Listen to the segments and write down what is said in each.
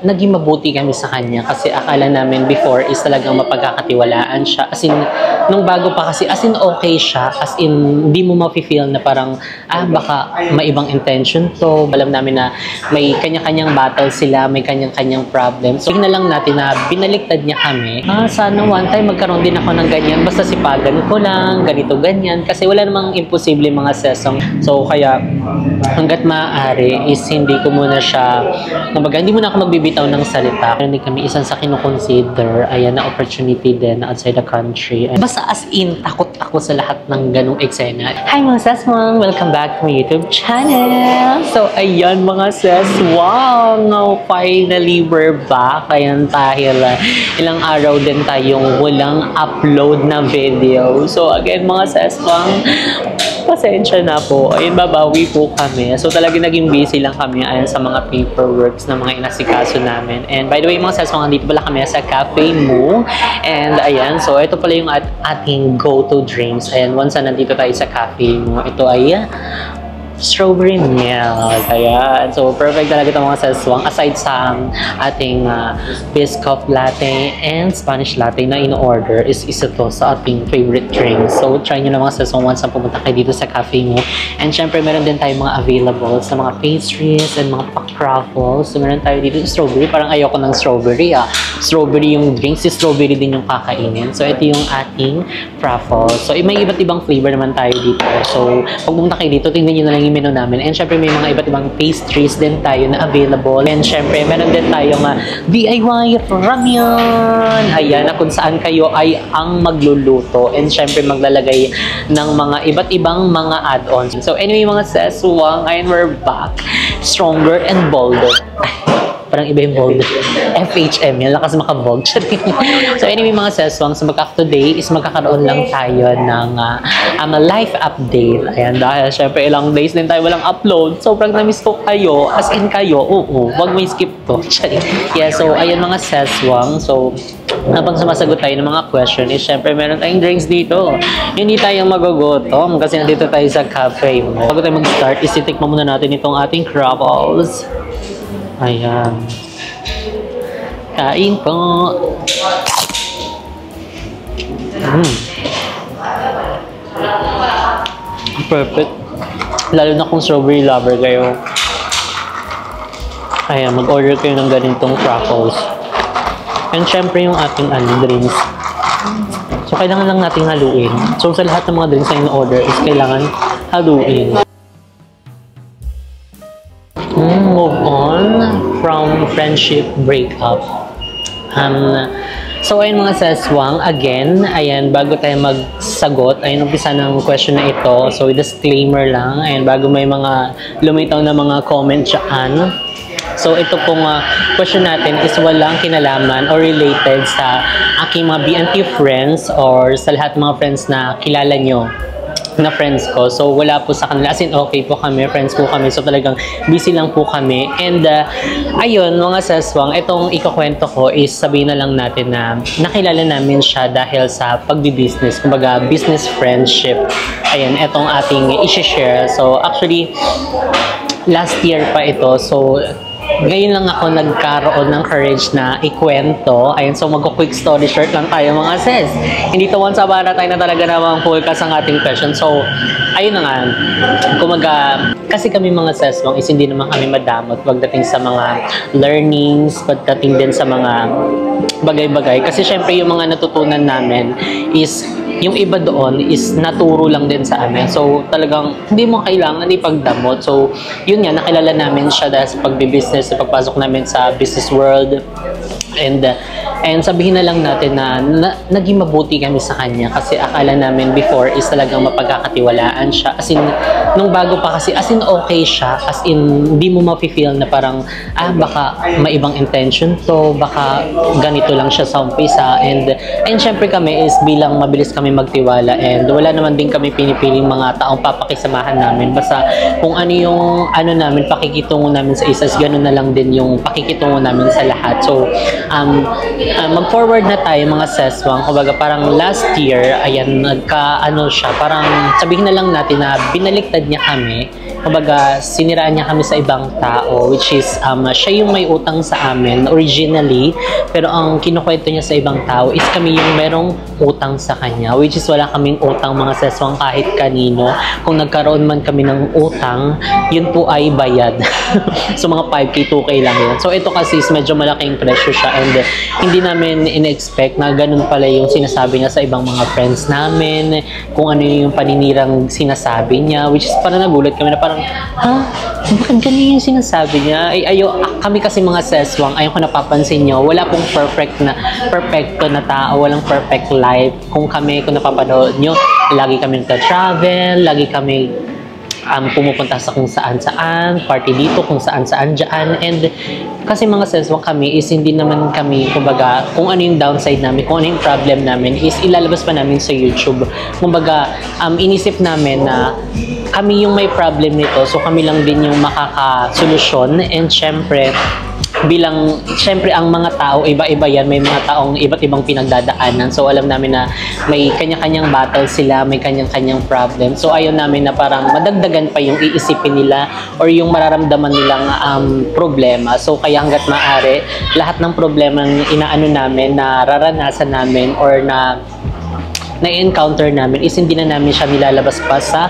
naging mabuti kami sa kanya kasi akala namin before is talagang mapagkakatiwalaan siya. As in, nung bago pa kasi, as in okay siya. As in, hindi mo ma-feel na parang, baka may ibang intention to. Alam namin na may kanya-kanyang battle sila, may kanya-kanyang problem. So, na lang natin na binaliktad niya kami. Sana one time magkaroon din ako ng ganyan. Basta sipagan ko lang, ganito, ganyan. Kasi wala namang imposible mga sesong. So, kaya, hanggat maaari is hindi ko muna siya, kumbaga, hindi muna ako magbibitaw ng salita. Hindi kami isang sa kinukonsider, ayan, na opportunity din outside the country. Basta as in, takot ako sa lahat ng ganong eksena. Hi mga seswang! Welcome back to my YouTube channel! So, ayan mga seswang! Finally, we're back. Ayan, dahil ilang araw din tayong walang upload na video. So, again mga seswang, pasensya na po. Ayun, babawi po kami. So, talagang naging busy lang kami ayan sa mga paperworks na mga inasikaso namin. And by the way, mga seswang, nandito pala kami sa Cafe Moo. And ayan, so ito pala yung ating go-to drinks. Ayan, once na nandito tayo sa Cafe Moo, ito ay strawberry milk. Ayan. So, perfect talaga ito mga seswang. Aside sa ating biscoff latte and Spanish latte na in-order is isa to sa ating favorite drinks. So, try nyo na mga seswang once na pumunta kayo dito sa Cafe Moo. And syempre, meron din tayong mga available sa mga pastries and mga pa-craffles. So, meron tayo dito yung strawberry. Parang ayoko ng strawberry. Strawberry yung drinks. Si strawberry din yung kakainin. So, ito yung ating craffles. So, may iba't ibang flavor naman tayo dito. So, pag pumunta kayo dito, tingnan nyo na lang yung menu namin. And syempre, may mga iba't ibang pastries din tayo na available. And syempre, meron din tayong DIY ramyun. Ayan, na kung saan kayo ay ang magluluto. And syempre, maglalagay ng mga iba't ibang mga add-ons. So anyway, mga seswang, ayan, we're back. Stronger and bolder. Parang iba yung bold. FHM, yan. Lakas makabold. So anyway, mga seswang, so today is magkakaroon lang tayo ng live update. Ayan, dahil syempre ilang days din tayo walang upload. Sobrang na-miss ko kayo. As in kayo, wag may skip to. Yeah, so ayan mga seswang. So, habang sumasagot tayo ng mga question is syempre meron tayong drinks dito. Hindi tayo magugutom kasi nandito tayo sa cafe mo. Bago tayo mag-start, isitikman muna natin itong ating crackles. Ayan. Kain po. Perfect. Lalo na kung strawberry lover kayo. Ayan, mag-order kayo ng ganitong crackles. And syempre yung ating drinks. So, kailangan lang nating haluin. So, sa lahat ng mga drinks na in-order is kailangan haluin. Move on from friendship breakup. So, ayun mga seswang, again, ayan, bago tayo magsagot, ayun, umpisa ng question na ito. So, disclaimer lang, ayan, bago may mga lumitaw na mga comment dyan. So, ito pong question natin is walang kinalaman or related sa aking mga BNT friends or sa lahat ng mga friends na kilala nyo na friends ko. So, wala po sa kanila. As in, okay po kami. Friends po kami. So, talagang busy lang po kami. And, ayun, mga seswang, itong ikakwento ko is sabihin na lang natin na nakilala namin siya dahil sa pagbi-business. Kumbaga, business friendship. Ayun, itong ating i-share. So, actually, last year pa ito. So, ngayon lang ako nagkaroon ng courage na ikwento. Ayun, so mag-quick story short lang tayo mga sis. Hindi to once abara tayo na talaga namang focus ang ating question. So, ayun na nga. Kumaga, kasi kami mga seswang is hindi naman kami madamot pagdating sa mga learnings, pagdating din sa mga bagay-bagay. Kasi syempre yung mga natutunan namin is yung iba doon is naturo lang din sa amin. So, talagang hindi mo kailangan ipagdamot. So, yun nga, nakilala namin siya dahil sa pagbibusiness, sa pagpasok namin sa business world. And sabihin na lang natin na naging mabuti kami sa kanya kasi akala namin before is talagang mapagkakatiwalaan siya. As in, nung bago pa kasi, as in okay siya. As in, hindi mo ma-feel na parang, baka may ibang intention to, baka ganito lang siya sa umpisa. And syempre kami is bilang mabilis kami magtiwala and wala naman din kami pinipiling mga taong papakisamahan namin. Basta kung ano yung namin, pakikitungo namin sa isa, ganun na lang din yung pakikitungo namin sa lahat. So, mag-forward na tayo mga seswang. Kumbaga parang last year, ayan, siya, parang sabihin na lang natin na binaliktad niya kami kumbaga, siniraan niya kami sa ibang tao, which is, siya yung may utang sa amin originally, pero ang kinukwento niya sa ibang tao is kami yung merong utang sa kanya, which is wala kaming utang mga seswang kahit kanino. Kung nagkaroon man kami ng utang, yun po ay bayad. So mga 5K, 2K lang yun. So ito kasi is medyo malaking presyo siya, and hindi namin in-expect na ganun pala yung sinasabi niya sa ibang mga friends namin, kung ano yung paninirang sinasabi niya, which is parang nagulat kami na parang, ha? Bakit ganun yung sinasabi niya? Kami kasi mga seswang, ayaw ko napapansin nyo, wala pong perfecto na tao, walang perfect life. Kung napapanood nyo, lagi kami nagta-travel, lagi kami pumupunta sa kung saan-saan, party dito, kung saan-saan dyan. And kasi mga seswang kami is hindi naman kami, kumbaga, kung ano yung downside namin, kung ano yung problem namin is ilalabas pa namin sa YouTube. Kumbaga, inisip namin na kami yung may problem nito, so kami lang din yung makakasolusyon. And syempre ang mga tao, iba-iba yan. May mga taong iba't ibang pinagdadaanan. So, alam namin na may kanya-kanyang battle sila, may kanya-kanyang problem. So, ayaw namin na parang madagdagan pa yung iisipin nila or yung mararamdaman nilang problema. So, kaya hanggat maaari, lahat ng problema inaano namin, na nararanasan namin or na-encounter namin is hindi na namin siya nilalabas pa sa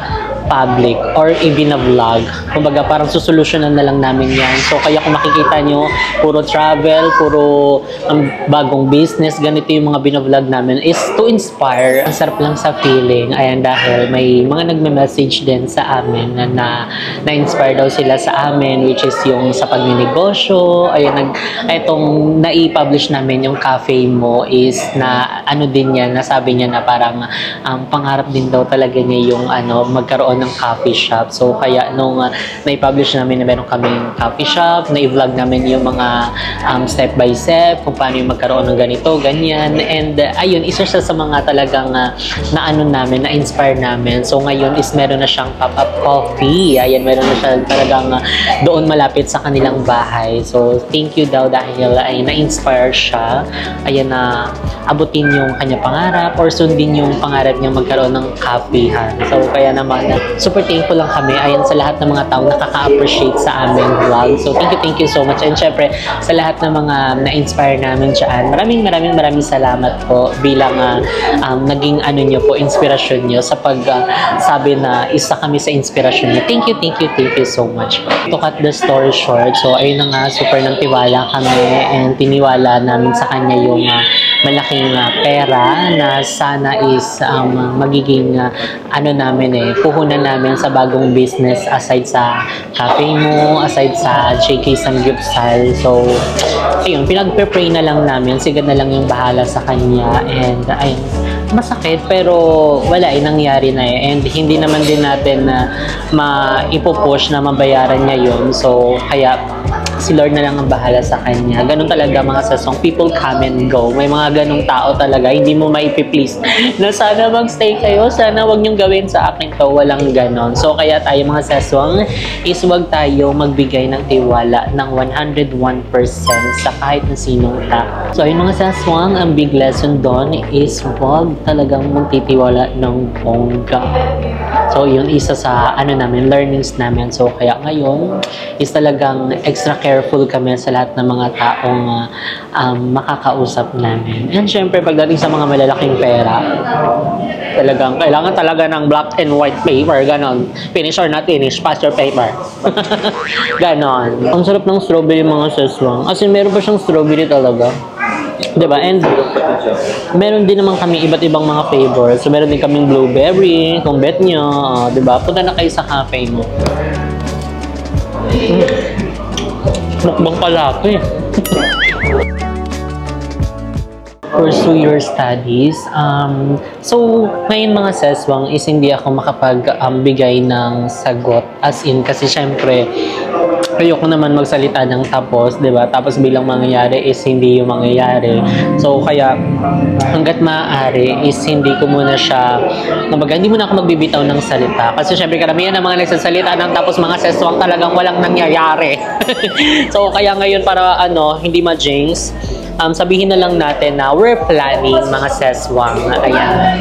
public or ibina-vlog. Kumbaga, parang susolusyonan na lang namin yan. So, kaya kung makikita nyo, puro travel, puro bagong business, ganito yung mga bina-vlog namin is to inspire. Ang sarap lang sa feeling. Ayan, dahil may mga nagme-message din sa amin na na-inspire daw sila sa amin, which is yung sa pagninegosyo. Ayan, itong nai-publish namin yung cafe mo is na ano din yan, nasabi niya na parang pangarap din daw talaga niya yung magkaroon ng coffee shop. So, kaya nung na-publish namin na meron kaming coffee shop, na-vlog namin yung mga step by step, kung paano yung magkaroon ng ganito, ganyan. And ayun, isa siya sa mga talagang na-inspire namin. So, ngayon is meron na siyang pop-up coffee. Ayan, meron na siya talagang doon malapit sa kanilang bahay. So, thank you daw dahil ay na-inspire siya. Ayan, na abutin yung kanya pangarap or sundin yung pangarap niya magkaroon ng coffeehan. So, kaya naman, super thankful lang kami. Ayan, sa lahat ng mga taong nakaka-appreciate sa aming vlog. So, thank you so much. And syempre, sa lahat ng mga na-inspire namin dyan, maraming salamat po bilang naging nyo po, inspirasyon nyo sa pagsabi na isa kami sa inspirasyon nyo. Thank you so much po. To cut the story short, so ayun na nga, super nang tiwala kami and tiniwala namin sa kanya yung malaking pera na sana is magiging puhunan namin sa bagong business aside sa cafe mo, aside sa JK Samgyupsal. So, ayun, pinag-pray na lang namin, sigad na lang yung bahala sa kanya. And ayun, masakit pero wala, nangyari na and hindi naman din natin na maipupush na mabayaran niya yun. So, kaya si Lord na lang ang bahala sa kanya. Ganun talaga mga seswang, people come and go. May mga ganung tao talaga, hindi mo maipi-please na sana mag-stay kayo, sana wag niyong gawin sa akin to. Walang ganon. So, kaya tayo mga seswang is wag tayo magbigay ng tiwala ng 101% sa kahit na sinong tao. So, yung mga seswang, ang big lesson doon is wag talagang magtitiwala ng bongga. So, yun isa sa learnings namin. So, kaya ngayon is talagang extra careful kami sa lahat ng mga taong makakausap namin. And syempre, pagdating sa mga malalaking pera, talagang kailangan talaga ng black and white paper, ganon. Finish or not finish, pass your paper. Ganon. Ang sarap ng strawberry mga seswang. As in, meron pa siyang strawberry talaga. Diba? And meron din naman kami iba't ibang mga flavors. So, meron din kaming blueberry, kung bet nyo. Diba? Punta na kayo sa cafe mo. Mukbang pala ito eh. Pursue your studies. So, ngayon mga seswang is hindi ako makapagbigay ng sagot. As in, kasi syempre, ayoko naman magsalita ng tapos, di ba? Tapos bilang mangyayari is hindi yung mangyayari. So, kaya hanggat maaari is hindi ko muna siya, hindi muna ako magbibitaw ng salita. Kasi syempre karamihan ng mga nagsasalita ng tapos mga seswang talagang walang nangyayari. So, kaya ngayon para hindi ma-jinx, sabihin na lang natin na we're planning mga seswang, ayan,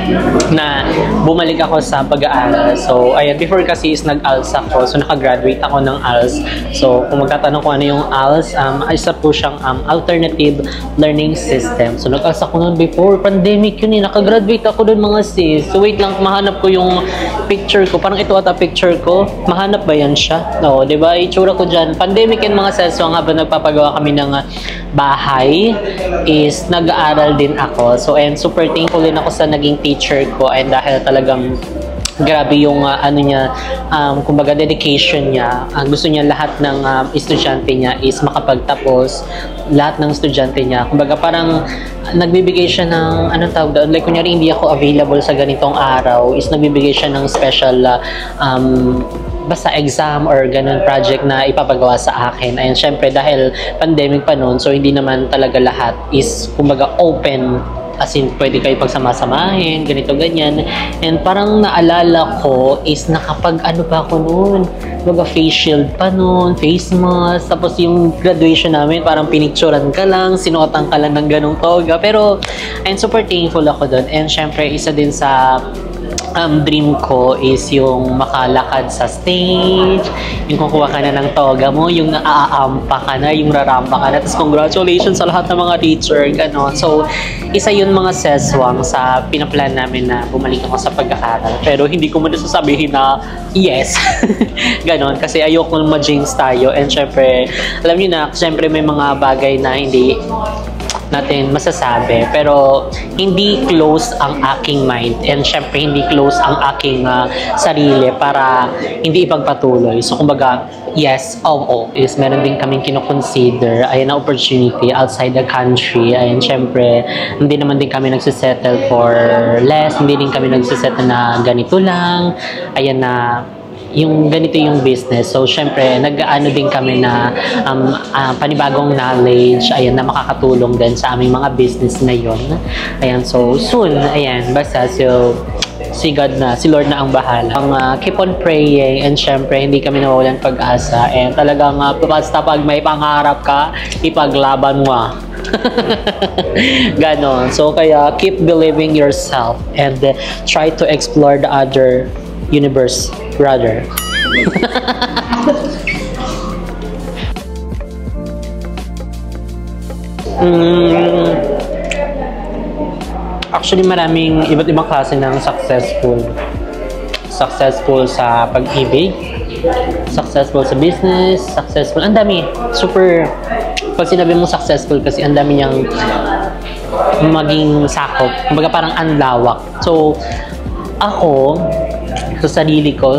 na bumalik ako sa pag-aaral. So, ayan, before kasi is nag-ALS ako. So, nakagraduate ako ng ALS. So, kung magtatanong ko ano yung ALS, isa po siyang Alternative Learning System. So, nag-ALS ako noon before. Pandemic yun eh. Nakagraduate ako doon mga sis. So, wait lang, mahanap ko yung picture ko. Parang ito ata picture ko. Mahanap ba yan siya? No, di ba? Itsura ko dyan. Pandemic yan mga seswang habang nagpapagawa kami ng bahay is nag-aaral din ako. So, and super thankful din ako sa naging teacher ko, and dahil talagang grabe yung kumbaga dedication niya. Gusto niya lahat ng estudyante niya is makapagtapos. Lahat ng estudyante niya. Kumbaga parang nagbibigay siya ng anong tawag doon, like kunyari hindi ako available sa ganitong araw, is nagbibigay siya ng special basta exam or ganun project na ipapagawa sa akin. Ayun, syempre dahil pandemic pa noon, so hindi naman talaga lahat is kumbaga open, as in pwede kayo pagsama-samahin, ganito ganyan. And parang naalala ko is nakapag pa ako noon, kumbaga face shield pa noon, face mask, tapos yung graduation namin parang pinicturan ka lang, sinuotan ka lang ng ganong toga. Pero and super thankful ako doon. And syempre isa din sa dream ko is yung makalakad sa stage, yung kukuha ka na ng toga mo, yung naaampa ka na, yung rarampa ka na, tapos congratulations sa lahat ng mga teacher, gano'n. So, isa yun mga seswang sa pinaplan namin na bumalik ako sa pag-aaral. Pero hindi ko muna sasabihin na yes, gano'n, kasi ayoko ma-jinx tayo. And syempre, alam niyo na, syempre may mga bagay na hindi natin masasabi, pero hindi close ang aking mind, and syempre hindi close ang aking sarili para hindi ipagpatuloy. So kumbaga, yes, is meron din kaming kinoconsider, ayan na opportunity outside the country. Ayan, syempre hindi naman din kami nagsisettle for less, hindi din kami nagsisettle na ganito lang, ayan na yung ganito yung business. So, syempre, nag-ano din kami na panibagong knowledge, ayan, na makakatulong din sa aming mga business na yon. Ayan, so, soon, ayan, basta, so, si God na, si Lord na ang bahala. Keep on praying, and syempre, hindi kami nawawalan pag-asa, and talagang, basta pag may pangarap ka, ipaglaban mo. Ganon. So, kaya, keep believing yourself, and try to explore the other universe, brother. Actually, maraming iba't ibang klase ng successful. Successful sa pag-ibig, successful sa business, successful. Ang dami. Super. Pag sinabi mong successful kasi ang dami niyang maging sakop. Kumbaga parang anlawak. So, ako, sa sarili ko,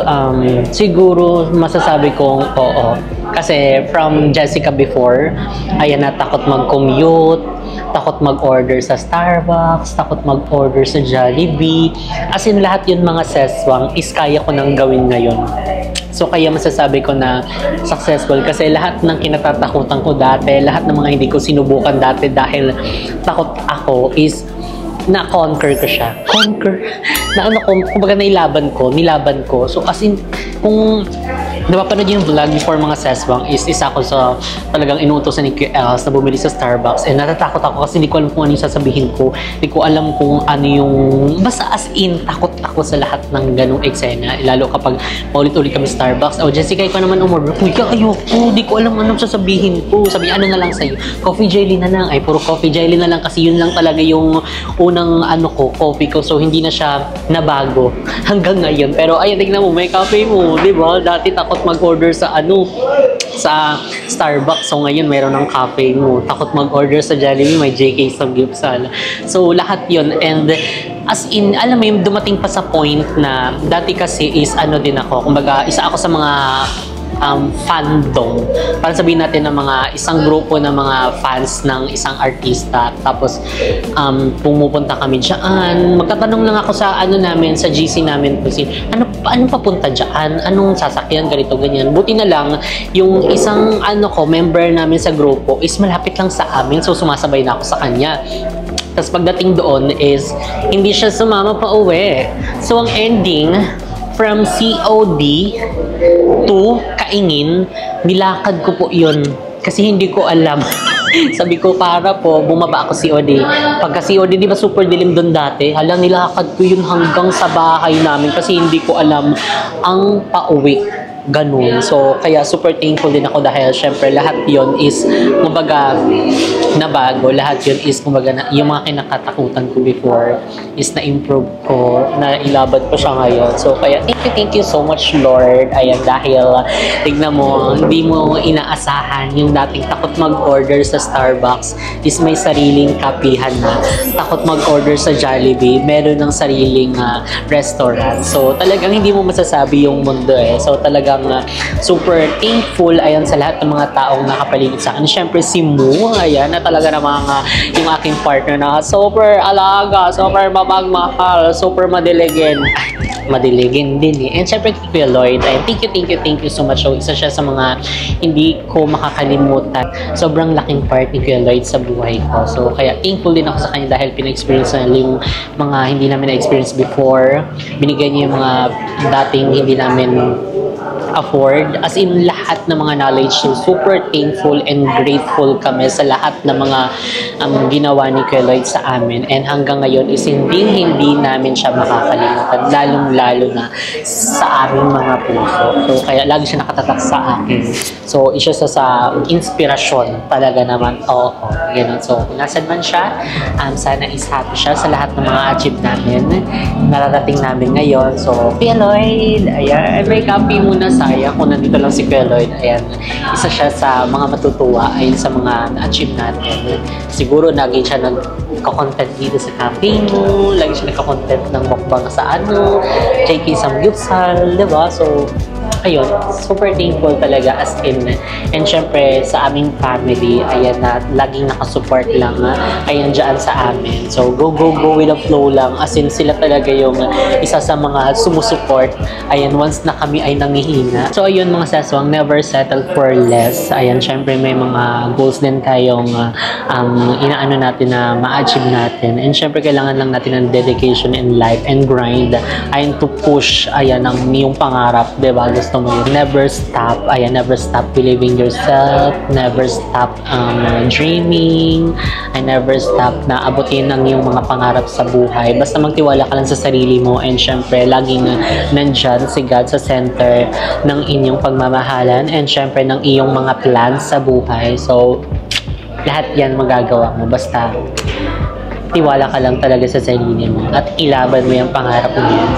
siguro masasabi kong oo. Kasi from Jessica before, ayan na, takot mag-commute, takot mag-order sa Starbucks, takot mag-order sa Jollibee. As in, lahat yun mga seswang is kaya ko nang gawin ngayon. So, kaya masasabi ko na successful kasi lahat ng kinatatakutan ko dati, lahat ng mga hindi ko sinubukan dati dahil takot ako is na-conquer ko siya. Conquer? Kumbaga nilaban ko. So, as in, kung napapanood yung vlog before mga seswang is isa ko sa talagang inuutosan ni QLs na bumili sa Starbucks, and natatakot ako kasi hindi ko alam kung ano yung sasabihin ko, hindi ko alam kung ano yung basta as in takot ako sa lahat ng ganung eksena, lalo kapag paulit-ulit kami sa Starbucks. Jessica, ikaw naman umorder. Kuya, ayoko, hindi ko alam anong sasabihin ko. Sabi, ano na lang sa'yo, coffee jelly na lang. Ay, puro coffee jelly na lang kasi yun lang talaga yung unang coffee ko, so hindi na siya nabago hanggang ngayon. Pero ayun, tignan mo, may cafe mo, di ba? Dati takot mag-order sa sa Starbucks, so ngayon meron ng cafe mo. Takot mag-order sa Jollibee, may JK Samgyupsal. So lahat yun, and as in, alam mo yung dumating pa sa point na dati kasi is din ako, kumbaga isa ako sa mga fandom. Para sabihin natin ng mga isang grupo ng mga fans ng isang artista. Tapos pumupunta kami diyan. Magtatanong lang ako sa namin, sa GC namin kung ano papunta diyan? Anong sasakyan ganito ganyan. Buti na lang yung isang member namin sa grupo is malapit lang sa amin. So sumasabay na ako sa kanya. Tapos pagdating doon is hindi siya sumama pa uwi. So ang ending from COD to Kaingin, nilakad ko po yun. Kasi hindi ko alam. Sabi ko, para po, bumaba ako COD. Pagka COD, di ba super dilim doon dati? Halang nilakad ko yun hanggang sa bahay namin kasi hindi ko alam ang pauwi. Ganun. So, kaya super thankful din ako dahil syempre lahat yon is kumbaga nabago. Lahat yon is kumbaga yung mga kinakatakutan ko before is na-improve ko, na ilabad ko siya ngayon. So, kaya thank you so much, Lord. Ayan, dahil tignan mo, hindi mo inaasahan yung dating takot mag-order sa Starbucks is may sariling kapihan na. Takot mag-order sa Jollibee, meron ng sariling restaurant. So, talagang hindi mo masasabi yung mundo eh. So, talagang super thankful ayan sa lahat ng mga taong nakapaligid sa akin. Siyempre si Mu, ayan, na talaga na yung aking partner na super alaga, super mapagmahal, super madiligin. Madiligin din eh. And syempre Kuya Lloyd, ayan, thank you so much. So, isa siya sa mga hindi ko makakalimutan. Sobrang laking part ni Kuya Lloyd sa buhay ko. So, kaya thankful din ako sa kanya dahil pina-experience na yung mga hindi namin na-experience before. Binigay niya yung mga dating hindi namin afford, as in lahat ng mga knowledge. So, super thankful and grateful kami sa lahat ng mga ginawa ni Kuya Lloyd sa amin, and hanggang ngayon is hindi namin siya makakalimutan, lalong-lalo na sa aming mga puso. So, kaya lagi siya nakatatak sa akin. So, isa sa inspirasyon talaga naman. Oo, ganun. So, kung nasan man siya, sana is happy siya sa lahat ng mga achieve namin, nararating namin ngayon. So, Kuya Lloyd, ayan, may copy muna, sayang kung nandito lang si Kuya Lloyd. Ayan, isa siya sa mga matutuwa ayun sa mga na-achieve natin. Siguro lagi siya nagka-content dito sa campaign mo, lagi siya nagka-content ng mukbang sa JK Samgyupsal, diba? So, ayun, super thankful talaga as in. And syempre, sa aming family, ayan na, laging nakasupport lang, ayan dyan sa amin. So, go with the flow lang. As in, sila talaga yung isa sa mga sumusuport. Ayan, once na kami ay nangihina. So, ayun mga saswang, never settle for less. Ayan, syempre, may mga goals din tayong inaano natin na ma-achieve natin. And syempre, kailangan lang natin ng dedication in life and grind. Ayan, to push, ayan, ang iyong pangarap, diba? Gusto mo yun. Never stop. Ayan, never stop believing yourself. Never stop dreaming. I never stop na abutin ang iyong mga pangarap sa buhay. Basta magtiwala ka lang sa sarili mo, and syempre, laging nandyan si God sa center ng inyong pagmamahalan, and syempre ng iyong mga plans sa buhay. So, lahat yan magagawa mo. Basta tiwala ka lang talaga sa sarili mo at ilaban mo yung pangarap mo yan.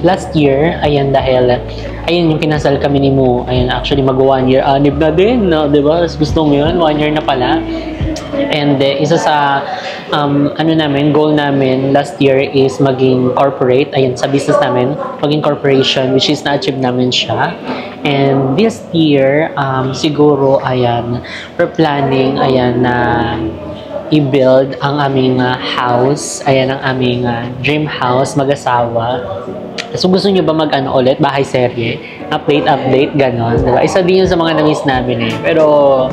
Last year, ayan, dahil ayun yung kinasal kami ni Mo, ayan, actually mag 1 year anib na din, no? Diba? Gusto mo yun, 1 year na pala. And isa sa namin, goal namin last year is maging corporate, ayan, sa business namin, maging corporation, which is na-achieve namin siya. And this year, siguro, ayan, we're planning, ayan, na i-build ang aming house, ayan, ang aming dream house, mag-asawa. So, gusto nyo ba ulit? Bahay serye? Update, ganon. Diba? Isa din yun sa mga na-miss namin eh. Pero,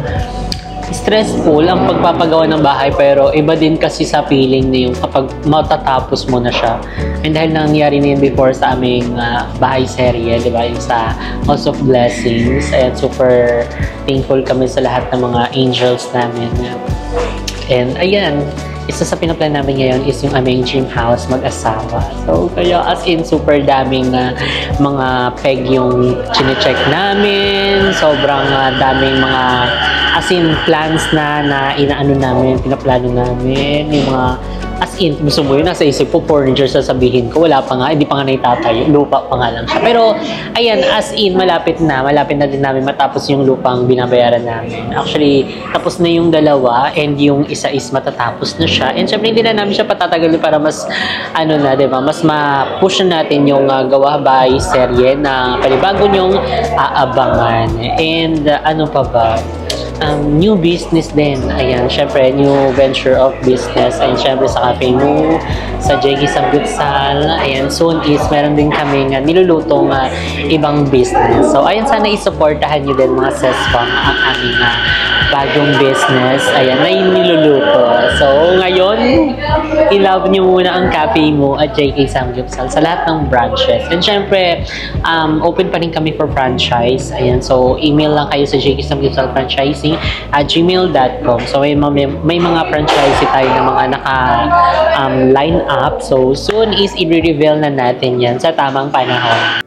stressful ang pagpapagawa ng bahay, pero iba din kasi sa feeling na yung kapag matatapos mo na siya. And dahil nangyari na yun before sa aming bahay serye, diba? Yung sa House of Blessings. Ayan, super thankful kami sa lahat ng mga angels namin. And ayan, isa sa pinaplan namin ngayon is yung aming dream house, mag-asawa. So, kaya as in, super daming mga peg yung chine-check namin. Sobrang daming mga, as in, plans na inaano namin, pinaplano namin. Yung mga As in, gusto mo yun, nasa isip ko, furniture sasabihin ko, wala pa nga, hindi pa nga naitatayo, lupa pa nga lang siya. Pero, ayan, as in, malapit na din namin matapos yung lupang binabayaran namin. Actually, tapos na yung dalawa, and yung isa is matatapos na siya. And syempre, hindi na namin siya patatagalin para mas, ano na, diba, mas ma-push na natin yung gawa by serye na panibago nyong aabangan. And, ano pa ba? New business din. Ayan, syempre, new venture of business. Ayan, syempre, sa cafe mo, sa Jeggy Samgyupsal. Ayan, soon is, meron din kaming nilulutong ibang business. So, ayan, sana isupportahan nyo din mga sesfam ang aming bagong business. Ayan, na niluluto. So, ngayon, i-love nyo muna ang cafe mo at JK Samgyupsal sa lahat ng branches. And syempre, open pa rin kami for franchise. Ayan, so, email lang kayo sa JK Samgyupsal Franchising at gmail.com. So, may mga franchise tayo na mga naka-line up. So, soon is i-reveal na natin yan sa tamang panahon.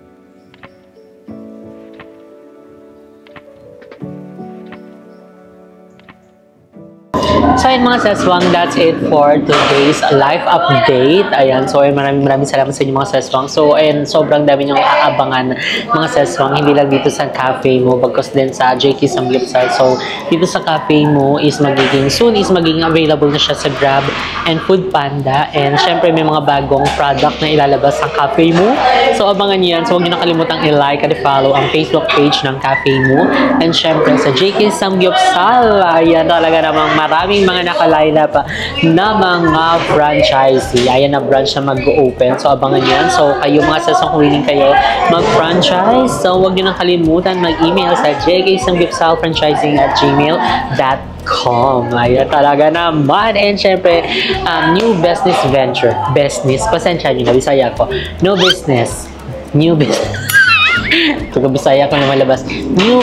So, ayun mga seswang, that's it for today's live update. Ayan, so maraming salamat sa inyo mga seswang. So, ayun, sobrang dami niyong aabangan mga seswang, hindi lang dito sa cafe mo, bagkus din sa JK Samgyupsal. So, dito sa cafe mo is soon is magiging available na siya sa Grab and Food Panda. And syempre, may mga bagong product na ilalabas sa cafe mo. So, abangan niyo yan. So, huwag niyo nakalimutang i-like at i-follow ang Facebook page ng cafe mo. And syempre, sa JK Samgyupsal, ayan talaga namang maraming mga naka-line up na mga franchisee. Ayan na branch na mag-open. So, abangan yan. So, kayo mga sesong willing kayo mag-franchise. So, huwag nyo nang kalimutan mag-email sa jksamgyupsalfranchising@gmail.com. Ayan talaga naman. And syempre, new business venture. Business. Pasensya nyo na, Bisaya ko. No business. New business. Bisaya ko na malabas. New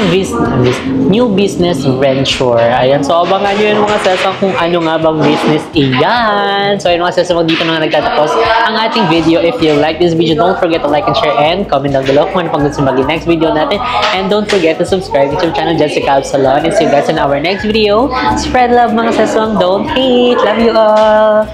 business venture. Ayan. So, abangan nyo yun mga sesong kung ano nga bang business iyan. So, ayun mga sesong, dito na nagtatapos ang ating video. If you like this video, don't forget to like and share and comment down below kung ano pang gusto maging next video natin. And don't forget to subscribe to YouTube channel Jessica Absalon. And see you guys in our next video. Spread love mga sesong. Don't hate. Love you all.